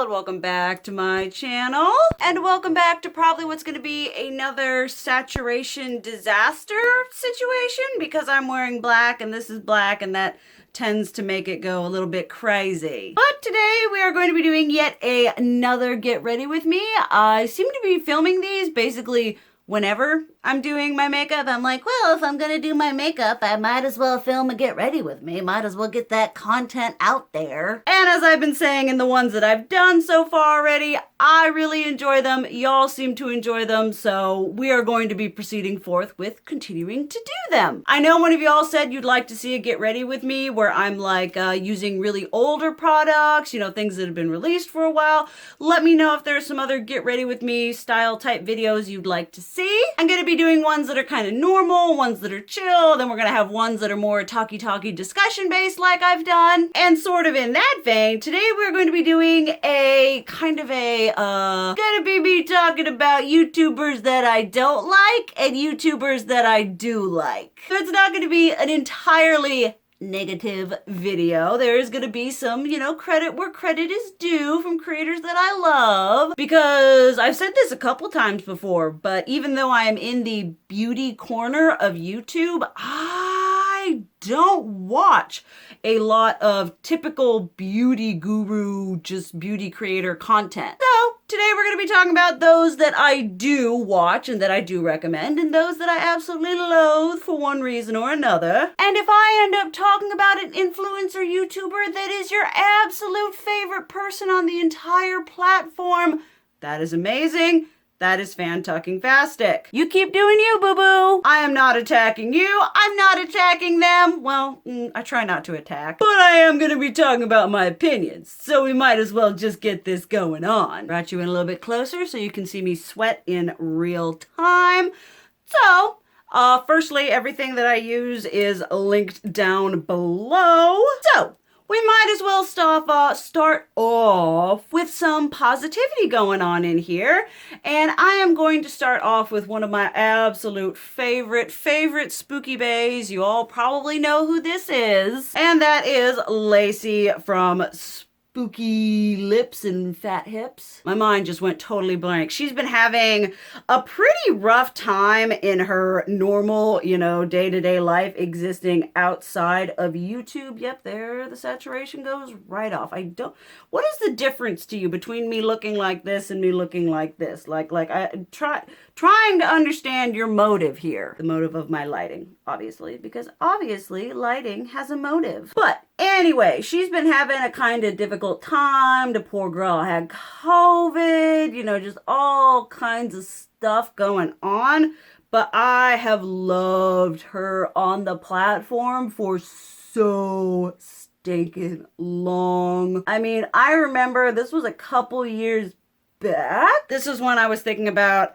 world, welcome back to my channel, and welcome back to probably what's going to be another saturation disaster situation, because I'm wearing black and this is black and that tends to make it go a little bit crazy. But today we are going to be doing yet another get ready with me. I seem to be filming these basically whenever I'm doing my makeup. I'm like, well, if I'm gonna do my makeup, I might as well film a get ready with me. Might as well get that content out there. And as I've been saying in the ones that I've done so far already, I really enjoy them. Y'all seem to enjoy them, so we are going to be proceeding forth with continuing to do them. I know one of y'all said you'd like to see a get ready with me where I'm like using really older products, you know, things that have been released for a while. Let me know if there's some other get ready with me style type videos you'd like to see. I'm gonna be doing ones that are kind of normal, ones that are chill, then we're gonna have ones that are more talky discussion based like I've done. And sort of in that vein, today we're going to be doing a kind of a, gonna be me talking about YouTubers that I don't like and YouTubers that I do like. So it's not gonna be an entirely negative video. There is going to be some, you know, credit where credit is due from creators that I love, because I've said this a couple times before, but even though I am in the beauty corner of YouTube, I don't watch a lot of typical beauty guru, just beauty creator content. So today we're going to be talking about those that I do watch and that I do recommend, and those that I absolutely loathe for one reason or another. And if I end up talking about an influencer YouTuber that is your absolute favorite person on the entire platform, that is amazing. That is fan-tucking-fastic. You keep doing you, boo-boo. I am not attacking you. I'm not attacking them. Well, I try not to attack. But I am going to be talking about my opinions, so we might as well just get this going on. Brought you in a little bit closer so you can see me sweat in real time. So, firstly, everything that I use is linked down below. So, we might as well start off with some positivity going on in here. And I am going to start off with one of my absolute favorite spooky baes. You all probably know who this is. And that is Lacey from Spooky Lips and Fat Hips. My mind just went totally blank. She's been having a pretty rough time in her normal, you know, day-to-day life existing outside of YouTube. Yep, there the saturation goes right off. What is the difference to you between me looking like this and me looking like this? Like I trying to understand your motive here. The motive of my lighting, obviously, because obviously lighting has a motive. But anyway, she's been having a kind of difficult time. The poor girl had COVID, you know, just all kinds of stuff going on. But I have loved her on the platform for so stinking long. I mean, I remember this was a couple years back. This is when I was thinking about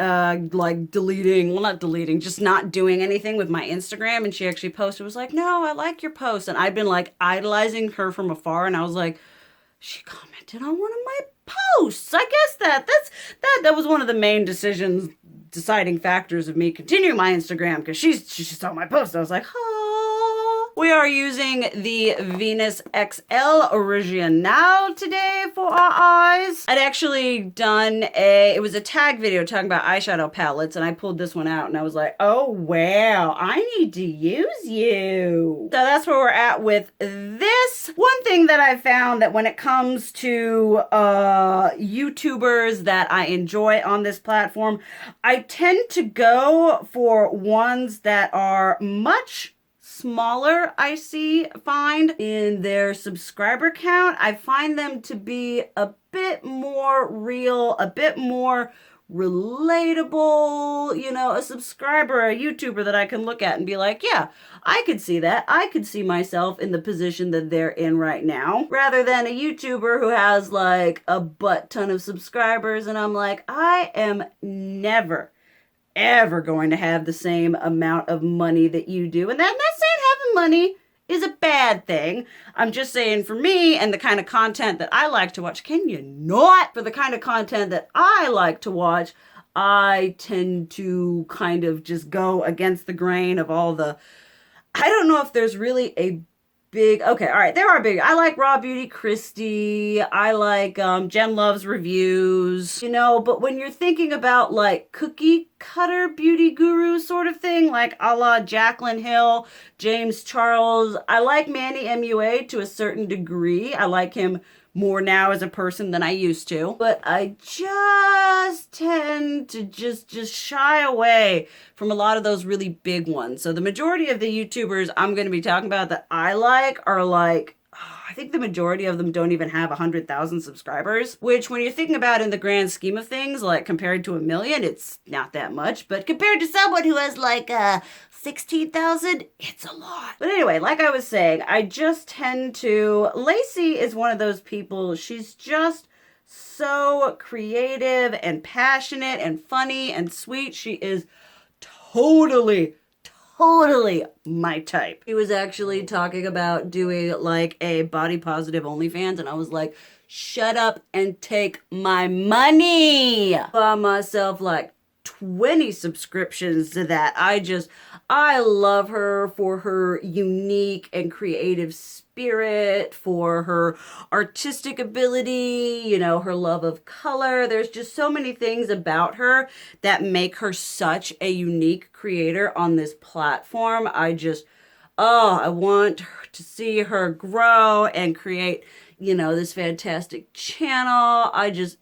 like just not doing anything with my Instagram, and she actually posted, was like, no, I like your post. And I'd been like idolizing her from afar, and I was like, she commented on one of my posts. I guess that was one of the main deciding factors of me continuing my Instagram, because she saw my post. I was like, oh. We are using the Venus XL Original today for our eyes. I'd actually done it was a tag video talking about eyeshadow palettes, and I pulled this one out and I was like, oh wow, I need to use you. So that's where we're at with this. One thing that I found that when it comes to YouTubers that I enjoy on this platform, I tend to go for ones that are much smaller. Find in their subscriber count. I find them to be a bit more real, a bit more relatable, you know, a subscriber, a YouTuber that I can look at and be like, yeah, I could see that. I could see myself in the position that they're in right now, rather than a YouTuber who has like a butt ton of subscribers and I'm like, I am never ever going to have the same amount of money that you do. And I'm not saying having money is a bad thing. I'm just saying for me and the kind of content that I like to watch, can you not? For the kind of content that I like to watch, I tend to kind of just go against the grain of all the, I don't know if there's really a big. Okay, all right, there are big. I like Raw Beauty Christy. I like Jen Loves Reviews. You know, but when you're thinking about like cookie cutter beauty guru sort of thing, like a la Jaclyn Hill, James Charles, I like Manny MUA to a certain degree. I like him more now as a person than I used to. But I just tend to just shy away from a lot of those really big ones. So the majority of the YouTubers I'm going to be talking about that I like are like, I think the majority of them don't even have 100,000 subscribers, which when you're thinking about in the grand scheme of things, like compared to 1 million, it's not that much, but compared to someone who has like 16,000, it's a lot. But anyway, like I was saying, I just tend to, Lacey is one of those people, she's just so creative and passionate and funny and sweet. She is totally my type. He was actually talking about doing like a body positive OnlyFans, and I was like, shut up and take my money. Buy myself like 20 subscriptions to that. I love her for her unique and creative spirit, for her artistic ability, you know, her love of color. There's just so many things about her that make her such a unique creator on this platform. I want to see her grow and create, you know, this fantastic channel. I just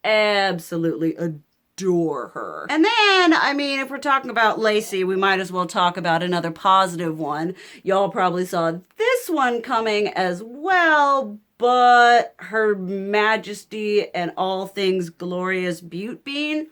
absolutely adore her. And then, I mean, if we're talking about Lacey, we might as well talk about another positive one. Y'all probably saw this one coming as well, but Her Majesty and All Things Glorious Butte Bean.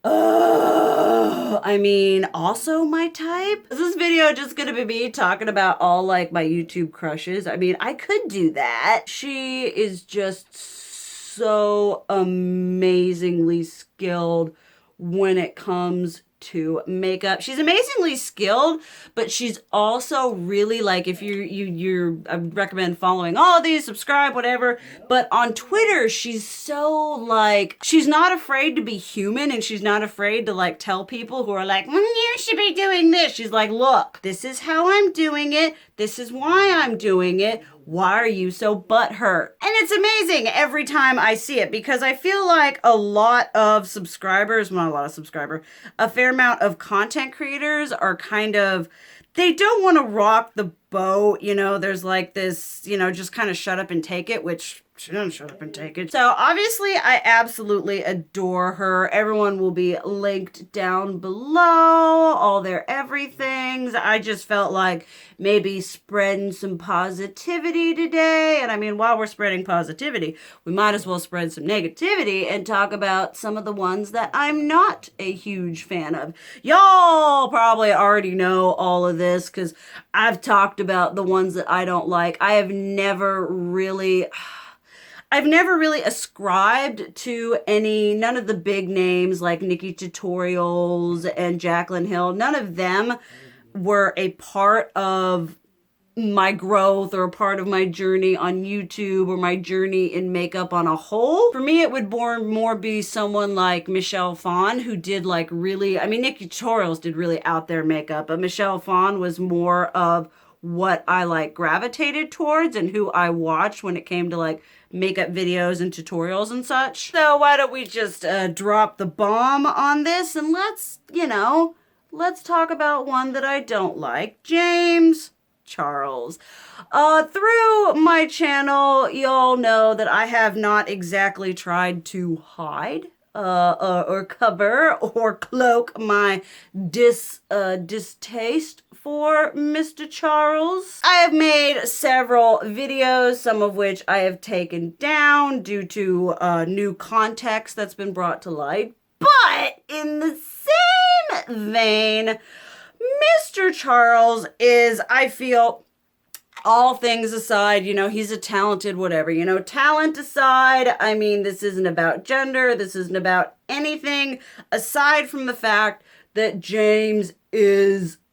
I mean, also my type. Is this video just gonna be me talking about all like my YouTube crushes? I mean, I could do that. She is just so amazingly skilled when it comes to makeup. She's amazingly skilled, but she's also really like, if I would recommend following all of these, subscribe, whatever. But on Twitter, she's so like, she's not afraid to be human, and she's not afraid to like tell people who are like, you should be doing this. She's like, look, this is how I'm doing it. This is why I'm doing it. Why are you so butthurt? And it's amazing every time I see it, because I feel like a lot of subscribers, not a lot of subscribers, a fair amount of content creators are kind of, they don't want to rock the boat. You know, there's like this, you know, just kind of shut up and take it, which she doesn't shut up and take it. So obviously I absolutely adore her. Everyone will be linked down below, all their everythings. I just felt like maybe spreading some positivity today. And I mean, while we're spreading positivity, we might as well spread some negativity and talk about some of the ones that I'm not a huge fan of. Y'all probably already know all of this because I've talked about the ones that I don't like. I've never really ascribed to none of the big names like Nikki Tutorials and Jaclyn Hill. None of them were a part of my growth or a part of my journey on YouTube or my journey in makeup on a whole. For me, it would more be someone like Michelle Phan, who did like really, I mean, Nikki Tutorials did really out there makeup, but Michelle Phan was more of what I like gravitated towards and who I watched when it came to like makeup videos and tutorials and such. So why don't we just drop the bomb on this, and let's talk about one that I don't like, James Charles. Through my channel, y'all know that I have not exactly tried to hide or cover or cloak my distaste for Mr. Charles. I have made several videos, some of which I have taken down due to new context that's been brought to light. But in the same vein, Mr. Charles is, I feel, all things aside, you know, he's a talented whatever, you know, talent aside, I mean, this isn't about gender, this isn't about anything aside from the fact that James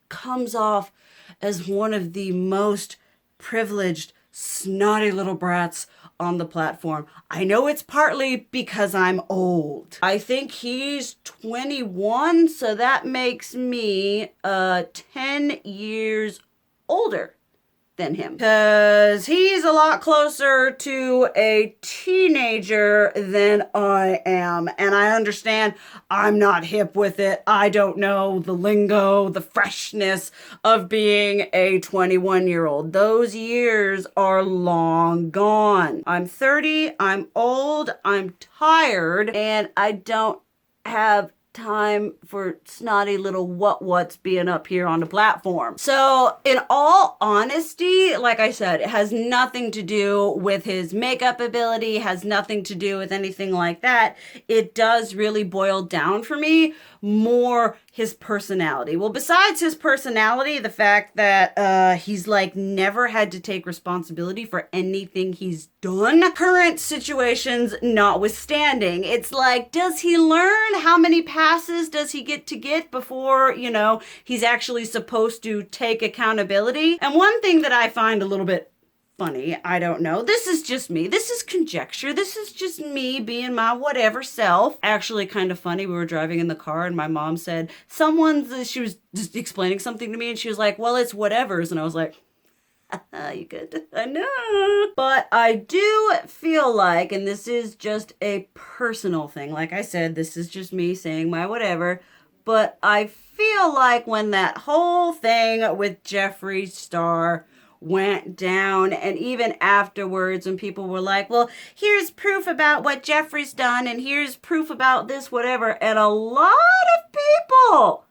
comes off as one of the most privileged, snotty little brats on the platform. I know it's partly because I'm old. I think he's 21, so that makes me 10 years older than him, because he's a lot closer to a teenager than I am. And I understand I'm not hip with it. I don't know the lingo, the freshness of being a 21-year-old. Those years are long gone. I'm 30, I'm old, I'm tired, and I don't have time for snotty little what's being up here on the platform. So in all honesty, like I said, it has nothing to do with his makeup ability, has nothing to do with anything like that. It does really boil down for me more his personality. Well, besides his personality, the fact that he's like never had to take responsibility for anything he's done, current situations notwithstanding, it's like, does he learn? How many passes does he get to get before, you know, he's actually supposed to take accountability? And one thing that I find a little bit funny, I don't know, this is just me, this is conjecture, this is just me being my whatever self. Actually kind of funny, we were driving in the car and my mom said, she was just explaining something to me and she was like, well, it's whatevers. And I was like, you good? I know. But I do feel like, and this is just a personal thing, like I said, this is just me saying my whatever, but I feel like when that whole thing with Jeffree Star went down, and even afterwards when people were like, well, here's proof about what Jeffree's done and here's proof about this whatever, and a lot of people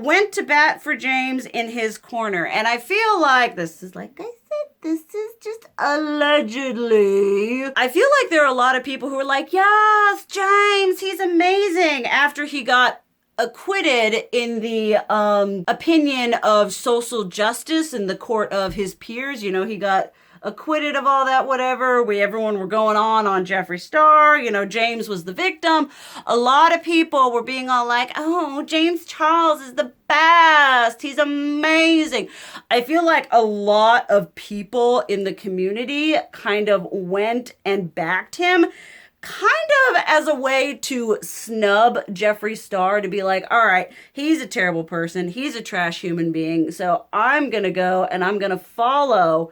went to bat for James in his corner. And I feel like this is, like I said, this is just allegedly. I feel like there are a lot of people who are like, yes, James, he's amazing, after he got acquitted in the opinion of social justice in the court of his peers. You know, he got acquitted of all that whatever. Everyone were going on Jeffree Star. You know, James was the victim. A lot of people were being all like, oh, James Charles is the best. He's amazing. I feel like a lot of people in the community kind of went and backed him, kind of as a way to snub Jeffree Star, to be like, all right, he's a terrible person, he's a trash human being, so I'm gonna go and I'm gonna follow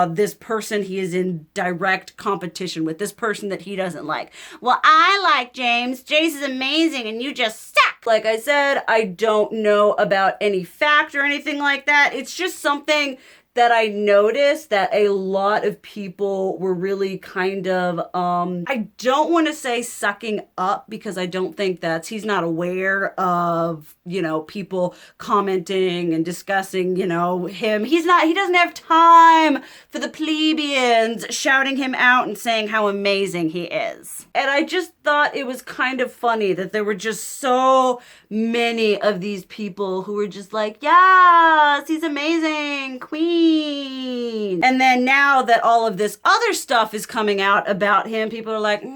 this person he is in direct competition with, this person that he doesn't like. Well, I like James. Jace is amazing and you just suck. Like I said, I don't know about any fact or anything like that. It's just something that I noticed that a lot of people were really kind of, I don't want to say sucking up, because I don't think he's not aware of, you know, people commenting and discussing, you know, him. He doesn't have time for the plebeians shouting him out and saying how amazing he is. And I just thought it was kind of funny that there were just so many of these people who were just like, yes, he's amazing, queen. And then now that all of this other stuff is coming out about him, people are like, and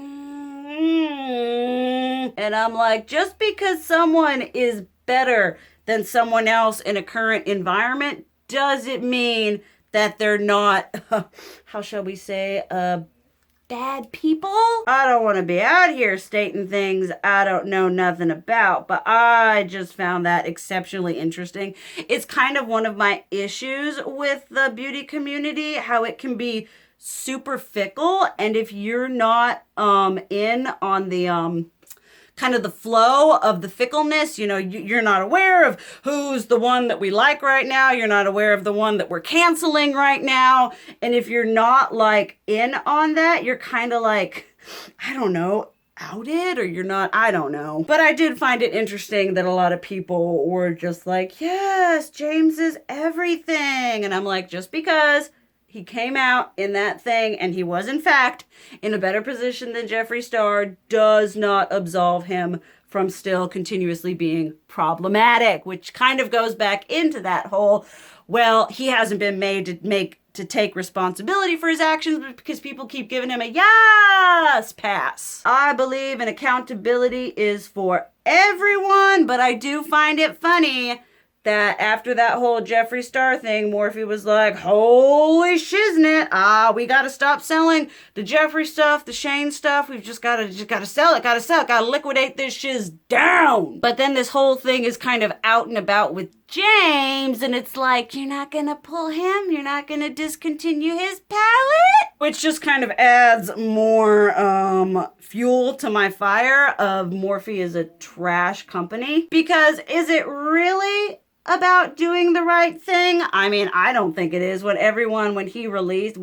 I'm like, just because someone is better than someone else in a current environment, does it mean that they're not, how shall we say, bad people? I don't want to be out here stating things I don't know nothing about, but I just found that exceptionally interesting. It's kind of one of my issues with the beauty community, how it can be super fickle, and if you're not in on the kind of the flow of the fickleness, you know, you're not aware of who's the one that we like right now, you're not aware of the one that we're canceling right now, and if you're not like in on that, you're kind of like, I don't know, outed, or you're not, I don't know. But I did find it interesting that a lot of people were just like, yes, James is everything, and I'm like, just because he came out in that thing and he was in fact in a better position than Jeffree Star does not absolve him from still continuously being problematic, which kind of goes back into that whole, well, he hasn't been made to take responsibility for his actions because people keep giving him a yes pass. I believe an accountability is for everyone, but I do find it funny that after that whole Jeffree Star thing, Morphe was like, holy shiznit, we gotta stop selling the Jeffree stuff, the Shane stuff, we've just gotta sell it, gotta liquidate this shiz down. But then this whole thing is kind of out and about with James, and it's like, you're not gonna pull him? You're not gonna discontinue his palette? Which just kind of adds more fuel to my fire of Morphe is a trash company. Because is it really about doing the right thing? I mean, I don't think it is. When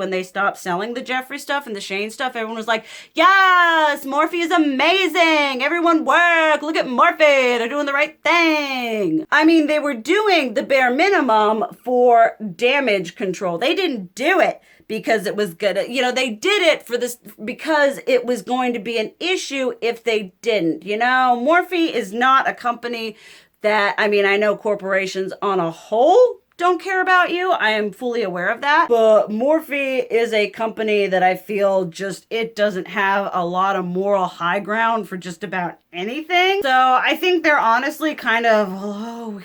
they stopped selling the Jeffree stuff and the Shane stuff, everyone was like, yes, Morphe is amazing. Everyone work. Look at Morphe. They're doing the right thing. I mean, they were doing the bare minimum for damage control. They didn't do it because it was good. You know, they did it for this because it was going to be an issue if they didn't. You know, Morphe is not a company that, I mean, I know corporations on a whole don't care about you. I am fully aware of that. But Morphe is a company that I feel it doesn't have a lot of moral high ground for just about anything. So I think they're honestly kind of, we'll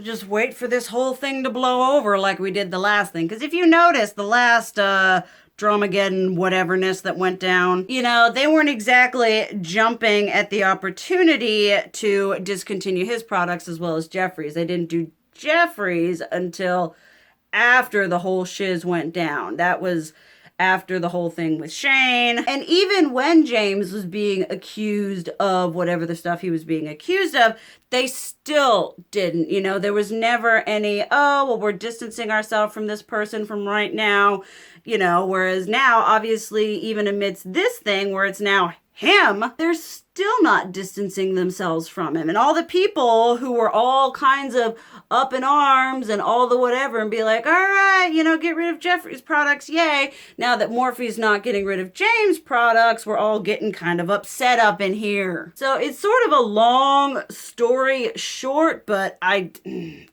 just wait for this whole thing to blow over like we did the last thing. Because if you notice, the last Dramageddon whateverness that went down, you know, they weren't exactly jumping at the opportunity to discontinue his products as well as Jeffree's. They didn't do Jeffree's until after the whole shiz went down. That was after the whole thing with Shane. And even when James was being accused of whatever the stuff he was being accused of, they still didn't. You know, there was never any, we're distancing ourselves from this person from right now. You know, whereas now, obviously, even amidst this thing where it's now him, they're still not distancing themselves from him. And all the people who were all kinds of up in arms and all the whatever and be like, all right, you know, get rid of Jeffree's products, yay. Now that Morphe's not getting rid of James' products, we're all getting kind of upset up in here. So it's sort of a long story short, but I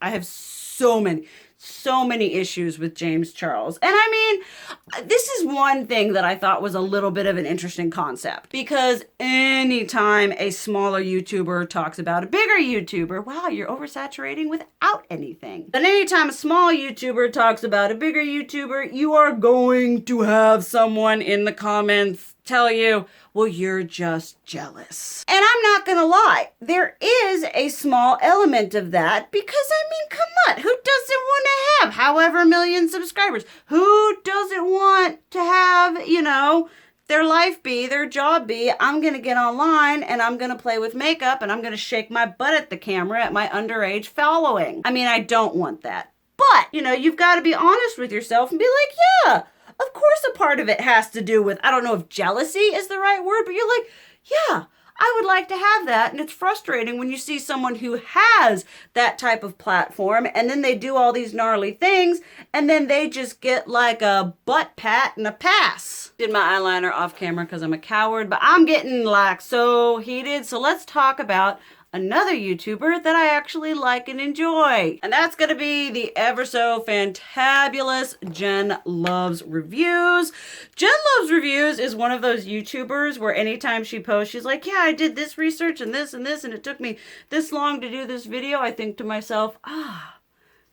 have so many issues with James Charles. And I mean, this is one thing that I thought was a little bit of an interesting concept, because anytime a smaller YouTuber talks about a bigger YouTuber, wow, you're oversaturating without anything. But anytime a small YouTuber talks about a bigger YouTuber, you are going to have someone in the comments tell you, well, you're just jealous. And I'm not gonna lie, there is a small element of that, because I mean, come on, who doesn't want to have however million subscribers? Who doesn't want to have, you know, their life be, their job be, I'm gonna get online and I'm gonna play with makeup and I'm gonna shake my butt at the camera at my underage following. I mean, I don't want that. But, you know, you've got to be honest with yourself and be like, yeah, of course a part of it has to do with, I don't know if jealousy is the right word, but you're like, yeah, I would like to have that. And it's frustrating when you see someone who has that type of platform and then they do all these gnarly things and then they just get like a butt pat and a pass. Did my eyeliner off camera because I'm a coward, but I'm getting like so heated. So let's talk about another YouTuber that I actually like and enjoy. And that's gonna be the ever so fantabulous Jen Loves Reviews. Jen Loves Reviews is one of those YouTubers where anytime she posts, she's like, yeah, I did this research and this, and it took me this long to do this video. I think to myself,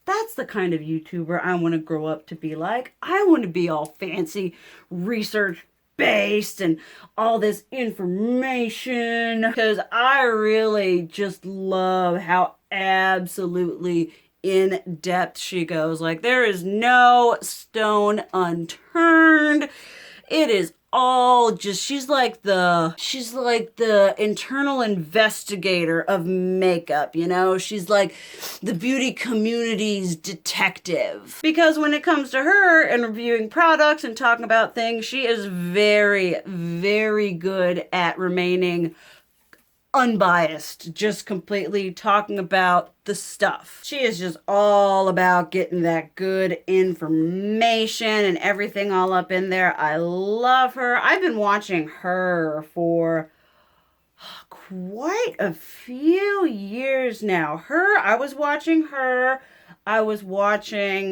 that's the kind of YouTuber I want to grow up to be like. I want to be all fancy, research based and all this information, because I really just love how absolutely in depth she goes. Like, there is no stone unturned. It is all just, she's like the internal investigator of makeup, you know? She's like the beauty community's detective. Because when it comes to her and reviewing products and talking about things, she is very, very good at remaining unbiased, just completely talking about the stuff. She is just all about getting that good information and everything all up in there. I love her. I've been watching her for quite a few years now. I was watching,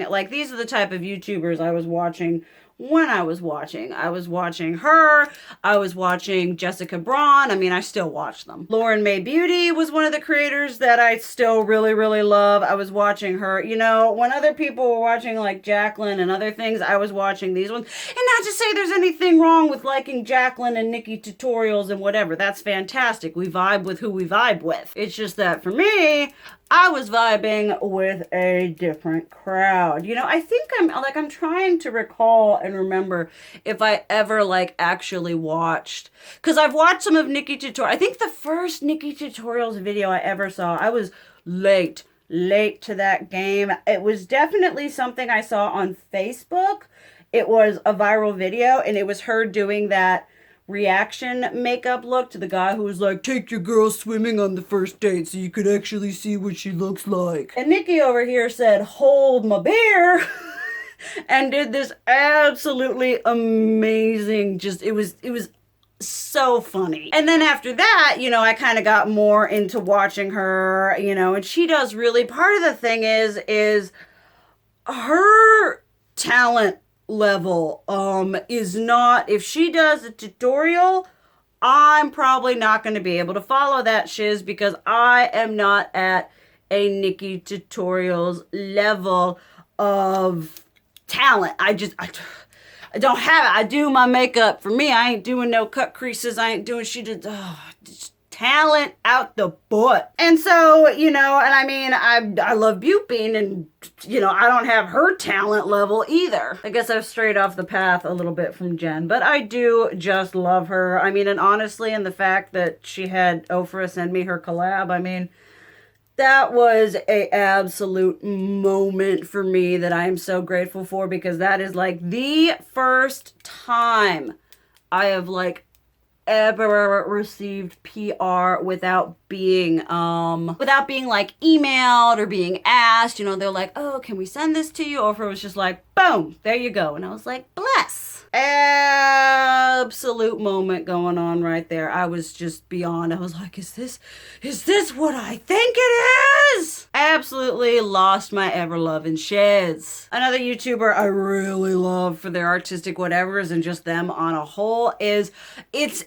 like, these are the type of YouTubers I was watching when I was watching. I was watching her. I was watching Jessica Braun. I mean, I still watch them. Lauren May Beauty was one of the creators that I still really, really love. I was watching her. You know, when other people were watching like Jacqueline and other things, I was watching these ones. And not to say there's anything wrong with liking Jacqueline and Nikki tutorials and whatever. That's fantastic. We vibe with who we vibe with. It's just that for me, I was vibing with a different crowd. You know, I think I'm trying to recall and remember if I ever like actually watched, because I've watched some of Nikki Tutorials. I think the first Nikki Tutorials video I ever saw, I was late to that game. It was definitely something I saw on Facebook. It was a viral video, and it was her doing that reaction makeup look to the guy who was like, take your girl swimming on the first date so you could actually see what she looks like. And Nikki over here said, hold my beer. And did this absolutely amazing, just, it was so funny. And then after that, you know, I kind of got more into watching her, you know, and she does really, part of the thing is her talent level is not, if she does a tutorial, I'm probably not going to be able to follow that shiz, because I am not at a Nikki Tutorials level of talent. I don't have it. I do my makeup for me. I ain't doing no cut creases. I ain't doing, she did just talent out the butt. And so, you know, and I mean, I love Butte Bean, and, you know, I don't have her talent level either. I guess I've strayed off the path a little bit from Jen, but I do just love her. I mean, and honestly, and the fact that she had Ofra send me her collab, I mean, that was a absolute moment for me that I am so grateful for, because that is like the first time I have like ever received PR without being like emailed or being asked. You know, they're like, oh, can we send this to you? Or if it was just like, boom, there you go. And I was like, bless. Absolute moment going on right there. I was just beyond. I was like, is this what I think it is? Absolutely lost my ever loving shiz. Another YouTuber I really love for their artistic whatevers and just them on a whole it's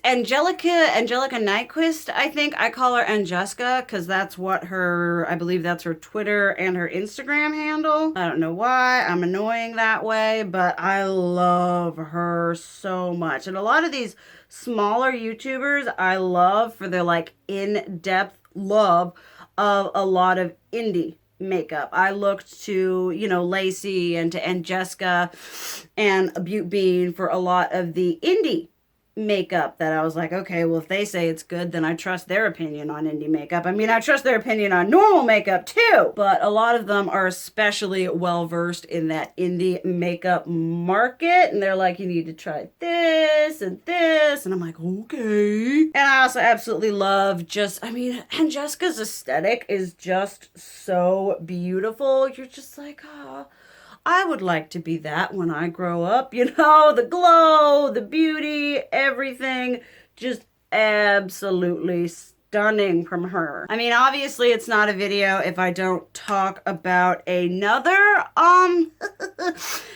Angelica Nyquist. I think I call her Anjeska because that's what I believe that's her Twitter and her Instagram handle. I don't know why I'm annoying that way, but I love her so much. And a lot of these smaller YouTubers I love for their like in-depth love of a lot of indie makeup. I looked to, you know, Lacey and to Jessica and Butte Bean for a lot of the indie makeup that I was like, okay, well, if they say it's good, then I trust their opinion on indie makeup. I mean, I trust their opinion on normal makeup too, but a lot of them are especially well versed in that indie makeup market, and they're like, you need to try this and this, and I'm like, okay. And I also absolutely love and Jessica's aesthetic is just so beautiful. You're just like, oh, I would like to be that when I grow up, you know, the glow, the beauty, everything, just absolutely stunning from her. I mean, obviously it's not a video if I don't talk about another,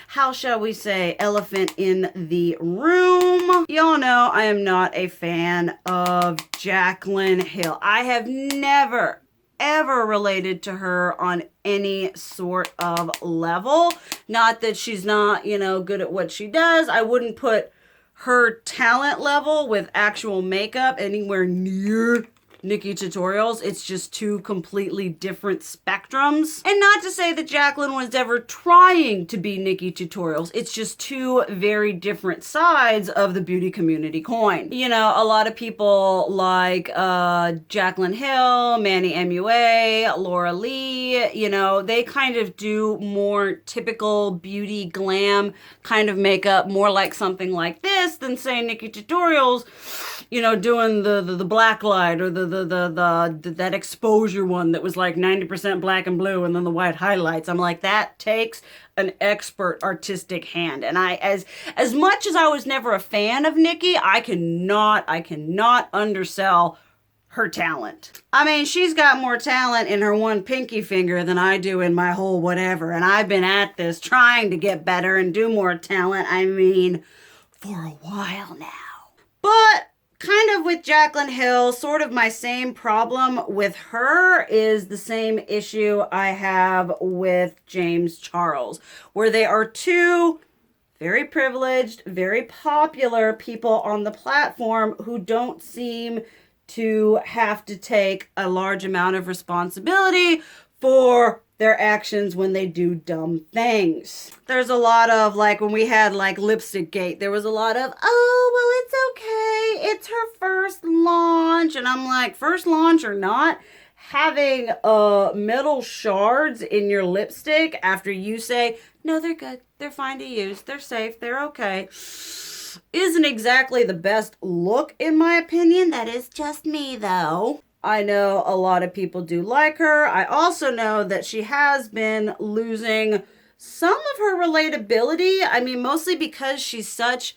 how shall we say, elephant in the room. Y'all know I am not a fan of Jaclyn Hill. I have never ever related to her on any sort of level. Not that she's not, you know, good at what she does. I wouldn't put her talent level with actual makeup anywhere near Nikki Tutorials. It's just two completely different spectrums. And not to say that Jaclyn was ever trying to be Nikki Tutorials. It's just two very different sides of the beauty community coin. You know, a lot of people like Jaclyn Hill, Manny MUA, Laura Lee, you know, they kind of do more typical beauty glam kind of makeup, more like something like this than say Nikki Tutorials, you know, doing the black light or that exposure one that was like 90% black and blue and then the white highlights. I'm like, that takes an expert artistic hand. And as much as I was never a fan of Nikki, I cannot undersell her talent. I mean, she's got more talent in her one pinky finger than I do in my whole whatever. And I've been at this trying to get better and do more talent, I mean, for a while now. But kind of with Jaclyn Hill, sort of my same problem with her is the same issue I have with James Charles, where they are two very privileged, very popular people on the platform who don't seem to have to take a large amount of responsibility for their actions when they do dumb things. There's a lot of, like, when we had like Lipstick Gate, there was a lot of, oh, well, it's okay, it's her first launch. And I'm like, first launch or not, having metal shards in your lipstick after you say, no, they're good, they're fine to use, they're safe, they're okay, isn't exactly the best look, in my opinion. That is just me, though. I know a lot of people do like her. I also know that she has been losing some of her relatability. I mean, mostly because she's such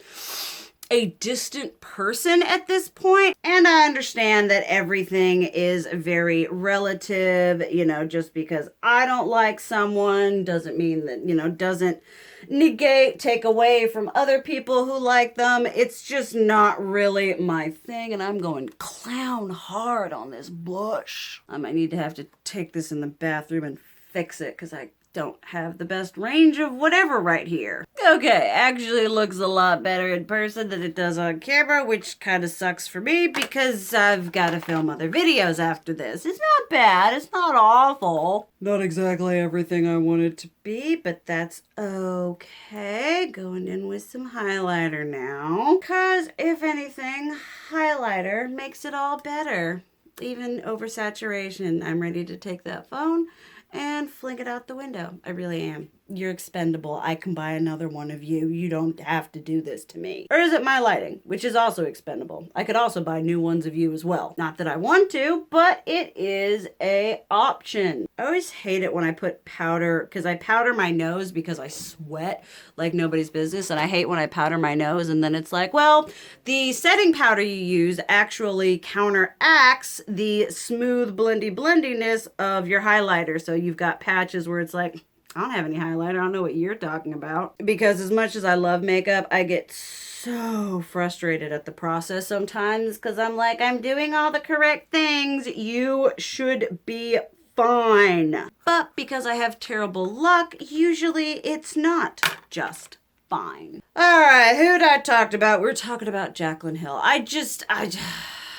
a distant person at this point. And I understand that everything is very relative. You know, just because I don't like someone doesn't mean that, you know, doesn't take away from other people who like them. It's just not really my thing, and I'm going clown hard on this blush. I might need to have to take this in the bathroom and fix it because I don't have the best range of whatever right here. Okay, actually looks a lot better in person than it does on camera, which kind of sucks for me because I've got to film other videos after this. It's not bad, it's not awful. Not exactly everything I want it to be, but that's okay. Going in with some highlighter now. Because if anything, highlighter makes it all better. Even oversaturation. I'm ready to take that phone and fling it out the window. I really am. You're expendable. I can buy another one of you. You don't have to do this to me. Or is it my lighting, which is also expendable? I could also buy new ones of you as well. Not that I want to, but it is a option. I always hate it when I put powder, because I powder my nose because I sweat like nobody's business, and I hate when I powder my nose and then it's like, well, the setting powder you use actually counteracts the smooth blendiness of your highlighter. So you've got patches where it's like, I don't have any highlighter. I don't know what you're talking about. Because as much as I love makeup, I get so frustrated at the process sometimes because I'm like, I'm doing all the correct things. You should be fine. But because I have terrible luck, usually it's not just fine. All right, who'd I talked about? We're talking about Jaclyn Hill.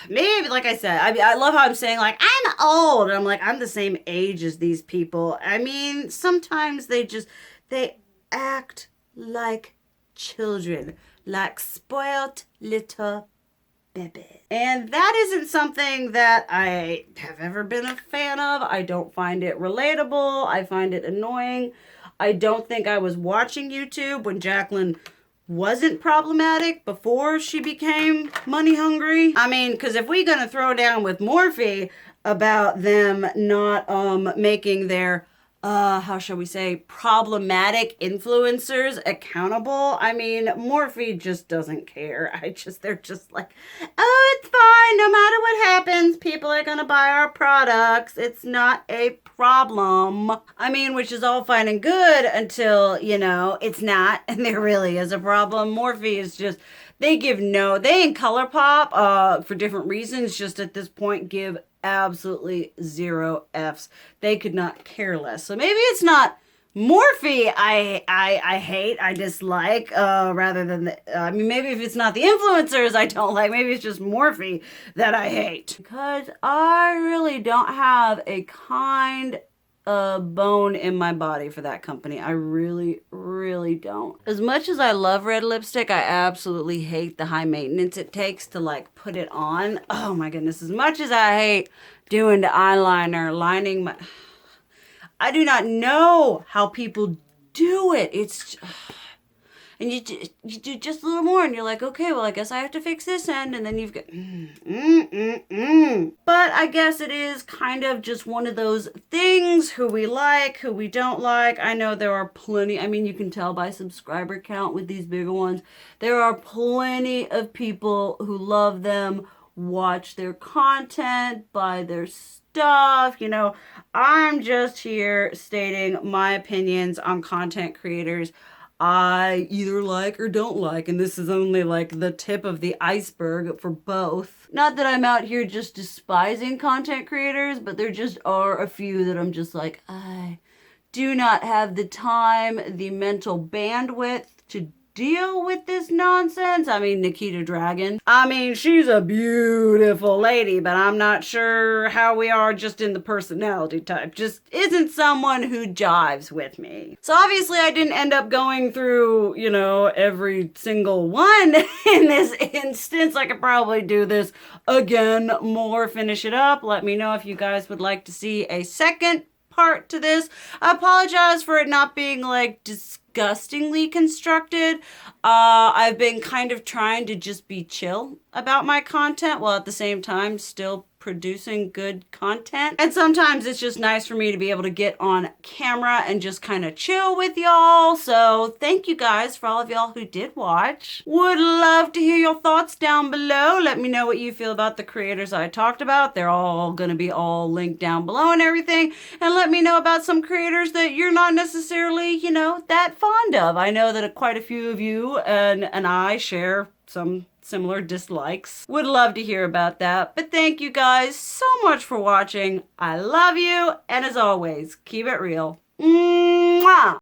Maybe, like I said, I love how I'm saying, like, I'm old. And I'm like, I'm the same age as these people. I mean, sometimes they act like children, like spoiled little babies. And that isn't something that I have ever been a fan of. I don't find it relatable. I find it annoying. I don't think I was watching YouTube when Jaclyn wasn't problematic before she became money hungry. I mean, because if we're gonna throw down with Morphe about them not making their how shall we say, problematic influencers accountable, I mean, Morphe just doesn't care. They're just like, oh, it's fine, no matter what happens, people are gonna buy our products, it's not a problem. I mean, which is all fine and good until, you know, it's not, and there really is a problem. Morphe is just, they in ColourPop, for different reasons, just at this point give absolutely zero Fs. They could not care less. So maybe it's not Morphe I hate, I dislike, rather than I mean, maybe if it's not the influencers I don't like, maybe it's just Morphe that I hate. Because I really don't have a kind bone in my body for that company. I really, really don't. As much as I love red lipstick, I absolutely hate the high maintenance it takes to like put it on. Oh my goodness. As much as I hate doing the eyeliner, lining my... I do not know how people do it. It's... And you do just a little more and you're like, okay, well, I guess I have to fix this end. And then you've got, But I guess it is kind of just one of those things, who we like, who we don't like. I know there are plenty, I mean, you can tell by subscriber count with these bigger ones. There are plenty of people who love them, watch their content, buy their stuff. You know, I'm just here stating my opinions on content creators I either like or don't like, and this is only like the tip of the iceberg for both. Not that I'm out here just despising content creators, but there just are a few that I'm just like, I do not have the time, the mental bandwidth to deal with this nonsense. I mean, Nikita Dragon. I mean, she's a beautiful lady, but I'm not sure how we are just in the personality type. Just isn't someone who jives with me. So obviously I didn't end up going through, you know, every single one in this instance. I could probably do this again more, finish it up. Let me know if you guys would like to see a second part to this. I apologize for it not being like disgustingly constructed. I've been kind of trying to just be chill about my content while at the same time still producing good content. And sometimes it's just nice for me to be able to get on camera and just kind of chill with y'all. So thank you guys for all of y'all who did watch. Would love to hear your thoughts down below. Let me know what you feel about the creators I talked about. They're all gonna be all linked down below and everything. And let me know about some creators that you're not necessarily, you know, that fond of. I know that quite a few of you and I share some similar dislikes. Would love to hear about that. But thank you guys so much for watching. I love you. And as always, keep it real. Mwah!